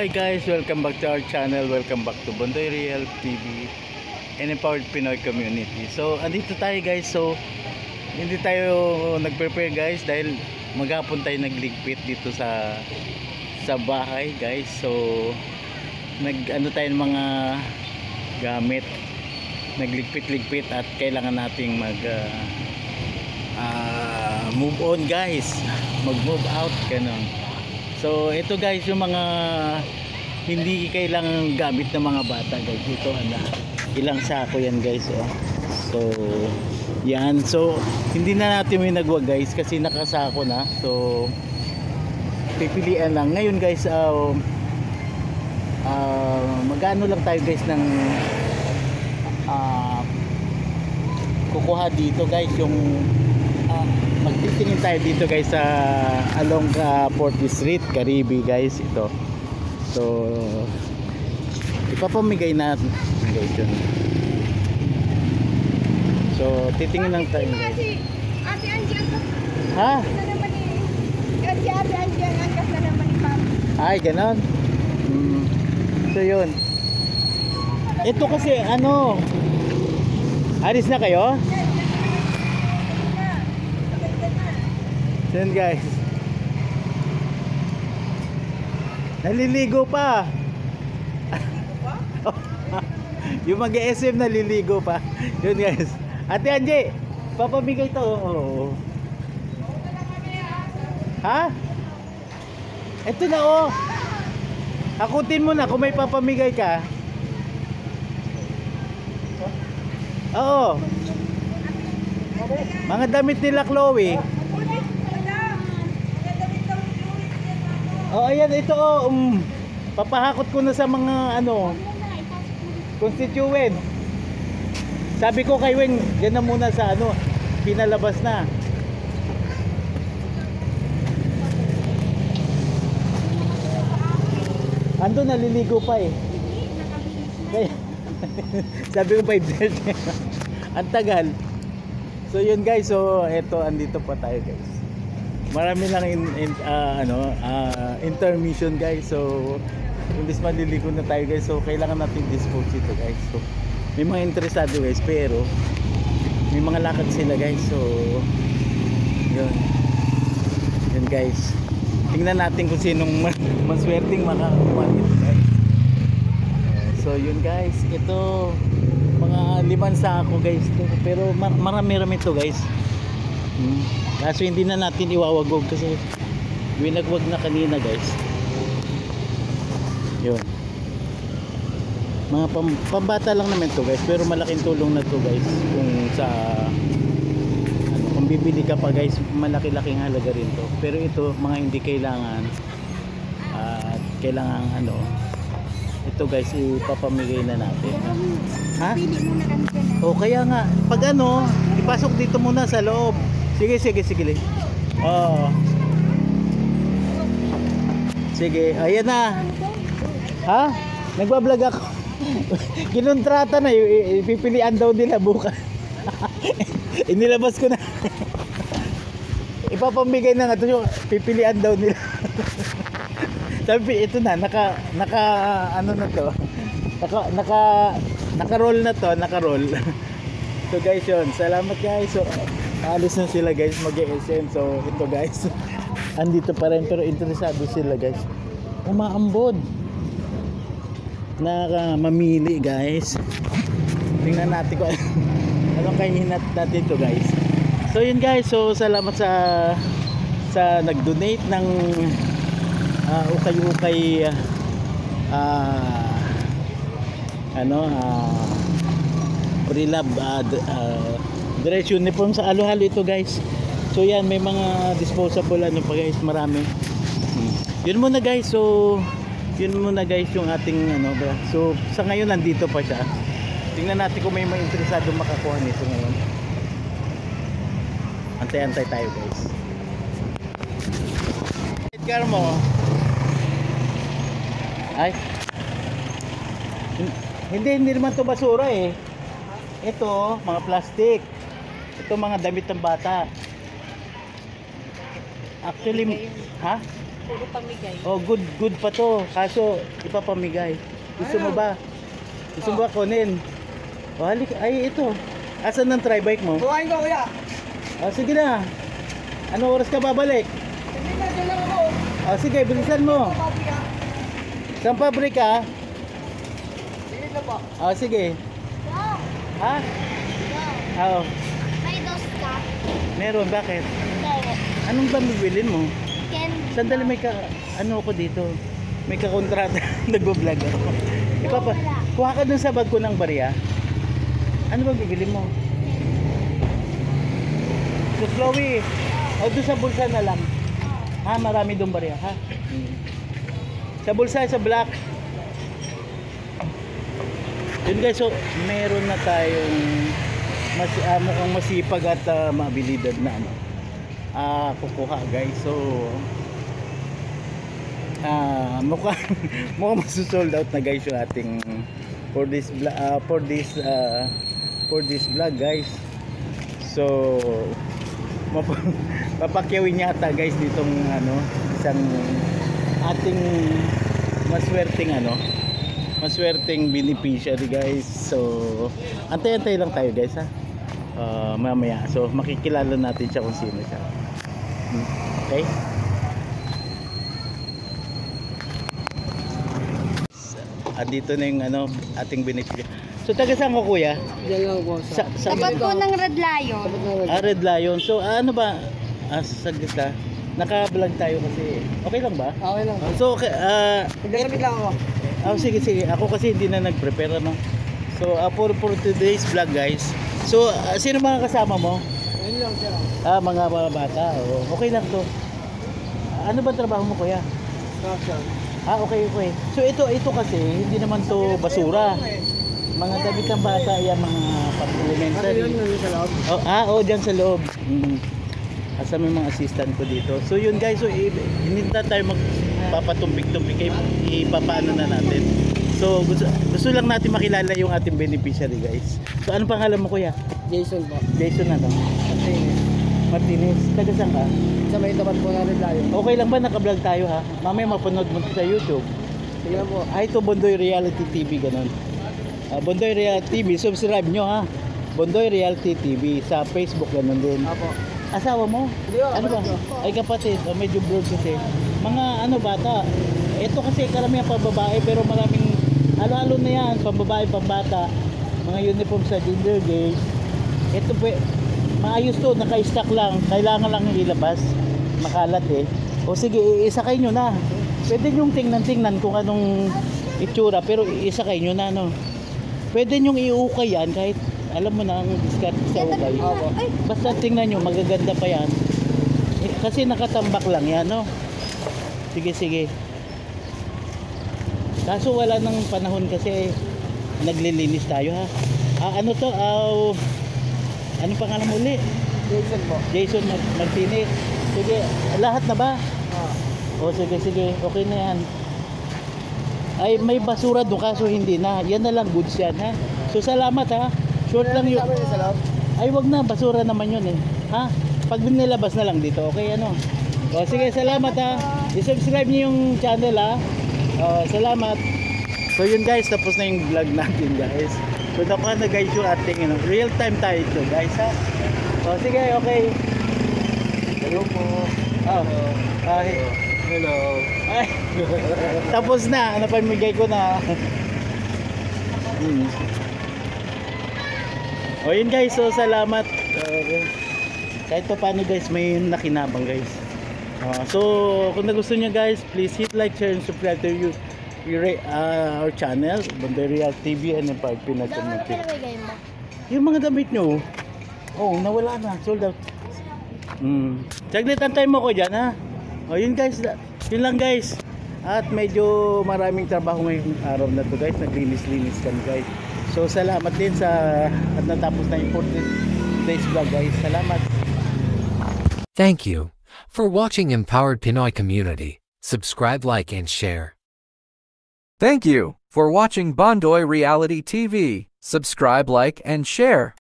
Hi guys, welcome back to our channel. Welcome back to Bondoy Real TV and Empowered Pinoy Community. So, andito tayo guys. So, hindi tayo nag-prepare guys dahil maghapon tayo nagligpit dito sa bahay guys. So, nag-ano tayo ng mga gamit. Nagligpit-ligpit at kailangan nating move on guys. Mag-move out ganun. So ito guys yung mga hindi kailangang gamit ng mga bata guys. Ito ilang sako yan guys oh. So yan, so hindi na natin minagwag guys kasi nakasako na. So pipilian lang ngayon guys. Magano lang tayo guys ng kukuha dito guys yung magtitingin tayo dito guys sa along 40th Street, Caribe guys ito. So ipapamigay natin guys yun. So titingin lang tayo guys. Ate Angie angkas ha? na naman eh. Ate Angie angkas na naman ni Pam. Ay ganon. So yun. Ito kasi alis na kayo? Yan guys. Naliligo pa. Yung mag-SM naliligo pa. Yun guys. Ate Angie, papamigay to. Oh. Ha? Ito na oh. Hakutin mo na kung may papamigay ka. Oo. Mga damit nila Chloe. Oh, ayan ito oh. Papahakot ko na sa mga constituent. Sabi ko kay Wen, yan na muna sa pinalabas na. Ando naliligo pa eh. Kaya sabi ko 5:30. Ang tagal. So yun guys, so eto andito pa tayo guys. Marami lang intermission guys. So imbis maliligo na tayo guys, so kailangan natin dispose ito guys. So may mga interesado guys, pero may mga lakad sila guys. So yun guys, tingnan natin kung sinong maswerteng makakuha nito guys. So yun guys, ito mga 5 sako guys to, pero marami-rami to guys. Kaso hindi na natin iwawagwag kasi winagwag na kanina guys. Yun. Mga pambata lang naman to guys, pero malaking tulong na to guys. Kung sa kung bibili ka pa guys, malaki-laking halaga rin to. Pero ito mga hindi kailangan at kailangan ito guys ipapamigay na natin. Ha? O kaya nga pag ipasok dito muna sa loob. Sige. Oo. Sige, ayan na. Ha? Nagbablog ako. Kinontrata na, ipipilian daw nila bukas. Inilabas ko na. Ipapamigay na nga ito, pipilian daw nila. Sabi, ito na, naka naka-roll na to, naka-roll. So guys yun, salamat guys. So alis na sila guys, mag-SM. So ito guys, andito pa rin pero interesado sila guys. Umaambod na mamili guys. Tingnan natin kung anong kahinat natin to guys. So yun guys, so salamat sa nag-donate ng ukay-ukay pre-lab dress uniform sa halo-halo ito guys. So yan, may mga disposable pa guys, marami. Yun muna guys. So yun muna guys yung ating so sa ngayon nandito pa siya. Tingnan natin kung may interesado makakuha nito ngayon. Antay-antay tayo guys. Edgar mo ay hindi naman to basura eh. Ito mga plastic. Ito mga damit ng bata. Actually, ha? puro pamigay. Oh, good pa to. Kaso, ipapamigay. Gusto mo ba? Gusto mo ba kunin? Oh, halik. Ay, ito. Asan ng tri-bike mo? Buhayin ko, kuya. Oh, sige na. Ano oras ka babalik? Hindi na, dyan lang ako. Oh, sige, bilisan mo. Pabrika. Saan pabrika? Sige na po. Oh, sige. Wow! Ha? Wow! Oo. May dos ka? Meron, bakit? Hindi. Anong ba bibilin mo? Candy. Sandali, may ka... Ano ako dito? May kakontrata. Nagbo-vlog ako. Ipapa... Kuha ka dun sa bag ko ng barya. Ano ba bibili mo? So, Chloe. O, doon sa bulsa na lang. Ha, marami doon barya, ha? Sa bulsa, sa black. Yun guys, so meron na tayong mukhang masipag at mabilidad na ano. Kukuha guys. So mukhang masusold out na guys yung ating for this vlog guys. So papakyawin yata guys ditong ano, isang ating maswerteng beneficiary guys. So antay-antay lang tayo guys ha. Mamaya so makikilala natin siya kung sino siya. Okay, dito na yung ano, ating beneficiary. So taga saan ko kuya? Dyan lang po. Tapat po ng Red Lion. Red Lion. So ano ba, saglit ha, naka-vlog tayo kasi okay lang ba? Okay lang. So okay, Nagdamit lang ako. sige. Ako kasi hindi na nag-prepare ano. So for today's vlog guys. So sino mga kasama mo? Ayun lang siya. Mga bata. Okay lang to. Ano ba trabaho mo kuya? Caption. Okay. So ito kasi hindi naman to basura. Mga damit ng bata, yan mga Ano pang-elementary. yun? Nandun sa loob? Diyan sa loob. Kasama yung mga assistant ko dito. So yun guys, so hindi na tayo magpapatumpik-tumpik, ipapaano na natin. So gusto lang natin makilala yung ating beneficiary guys. So ano pangalan mo kuya? Jason po. Jason na to? Martinez. Taga saan ka? Sa may tapat po na Red Lion. Okay lang ba naka-vlog tayo ha? Mamaya mapanood mo sa YouTube. Sige lang po. Ito Bondoy Reality TV ganun. Bondoy Reality TV, subscribe nyo ha. Bondoy Reality TV sa Facebook ganun din. Apo. Asawa mo? Hindi po, Ano ba? kapatid ko. Ay kapatid, medyo broad kasi. Mga ano bata. Ito kasi karamihan pambabae pero maraming halo-halo na yan, pambabae, pambata. Mga uniform sa gender gay. Ito po, maayos to, naka-stock lang. Kailangan lang ilabas. Makalat eh. O sige, isakay nyo na. Pwede nyong tingnan kung anong itsura pero isakay nyo na no. Pwede nyong iukay yan kahit alam mo na ang discard sa ukay. Basta tingnan nyo, magaganda pa yan. Kasi nakatambak lang yan, no? Sige. Kaso wala nang panahon kasi naglilinis tayo, ha? Ano to? Anong pangalan mo ulit? Jason po. Jason Martinez. Sige, lahat na ba? Sige. Okay na yan. Ay, may basura doon kaso hindi na. Yan na lang, goods yan, ha? So, salamat, ha? Short lang yun. Sabi niya sa loob. Ay, wag na. Basura naman yun, eh. Ha? Pag nilabas na lang dito, okay, ano? Sige, salamat, ha? I-subscribe niyo yung channel, ha? Salamat. So, yun, guys. Tapos na yung vlog natin, guys. So, nakuha na, guys, yung ating, real time tayo ito, guys, ha? Sige, okay. Hello po. Hello. Ay, tapos na, napamigay ko na. Yun guys, so salamat. Kahit pa paano guys, may nakinabang guys. So kung nagustuhan nyo guys, please hit like, share, and subscribe to our channel, Bondoy Real TV and Empowered Pinas Community. Yung mga damit nyo, nawala na, sold out. Saglit, antay mo ko dyan ha. Yun guys, yun lang guys. At medyo maraming trabaho ngayong araw na to guys. Naglinis-linis kami guys. So salamat din sa at natapos na yung 14 days vlog guys. Salamat. Thank you for watching Empowered Pinoy Community. Subscribe, like, and share. Thank you for watching Bondoy Reality TV. Subscribe, like, and share.